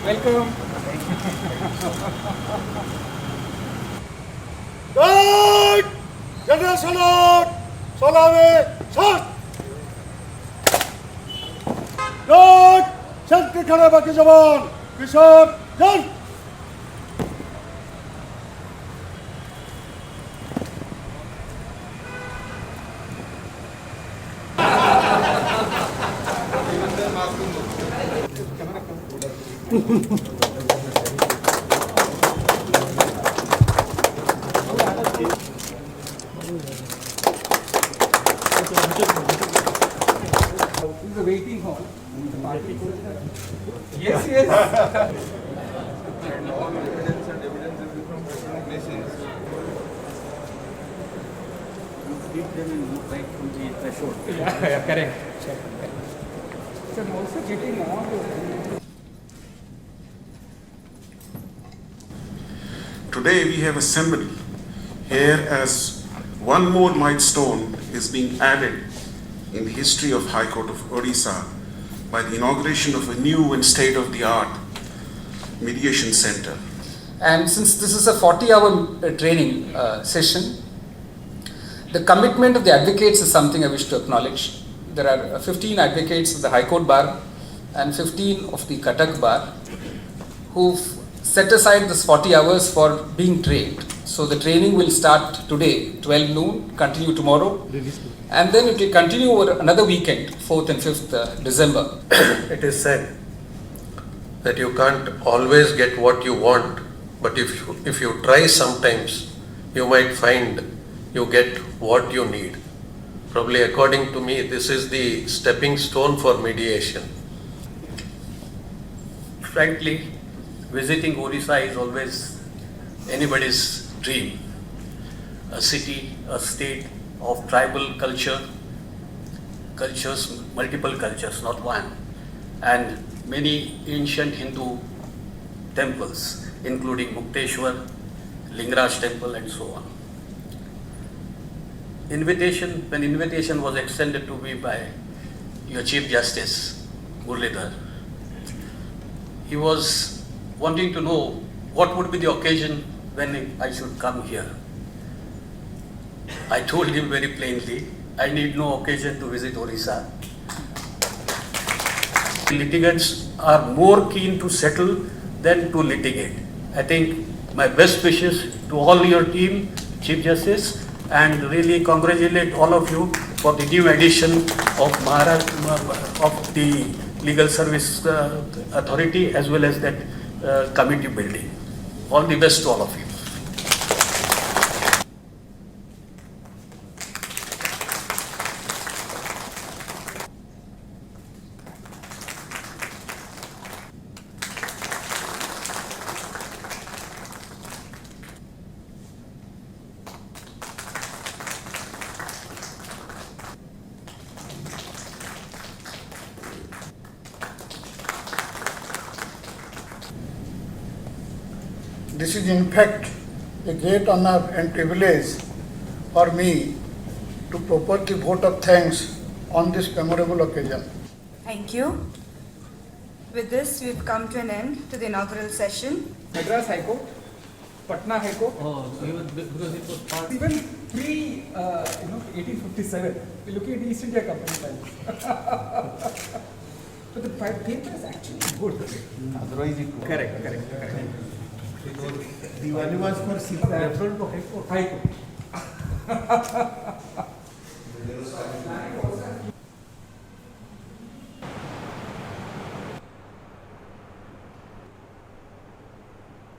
Welcome. Right! General Salute! Salave! Sat! Right! Sent के खड़े बाकी जवान! किसान! जल! This is the waiting hall. Yes, yes. And all evidence will be from different places. Yeah, correct. So I'm also getting on. Today we have assembled here as one more milestone is being added in the history of High Court of Odisha by the inauguration of a new and state-of-the-art mediation center. And since this is a 40-hour training session, the commitment of the advocates is something I wish to acknowledge. There are 15 advocates of the High Court Bar and 15 of the Cuttack Bar who've set aside this 40 hours for being trained. So the training will start today, 12 noon, continue tomorrow, and then it will continue over another weekend, 4th and 5th December. It is said that you can't always get what you want, but if you try sometimes, you might find you get what you need. Probably according to me, this is the stepping stone for mediation. Frankly, visiting Odisha is always anybody's dream. A city, a state of tribal cultures, multiple cultures, not one, and many ancient Hindu temples, including Mukteshwar, Lingaraj temple, and so on. When invitation was extended to me by your Chief Justice, Muralidhar, he was wanting to know what would be the occasion when I should come here. I told him very plainly, I need no occasion to visit Odisha. Litigants are more keen to settle than to litigate. I think my best wishes to all your team, Chief Justice, and really congratulate all of you for the new addition of of the Legal Service Authority as well as that committee building. All the best to all of you. This is in fact a great honor and privilege for me to proffer the vote of thanks on this memorable occasion. Thank you. With this, we've come to an end to the inaugural session. Madras High Court, Patna High Court. Because it was part. Even pre, 1857, we look at East India Company times. But the paper is actually good. Otherwise it won't. Correct. The value was for Referred to High Court.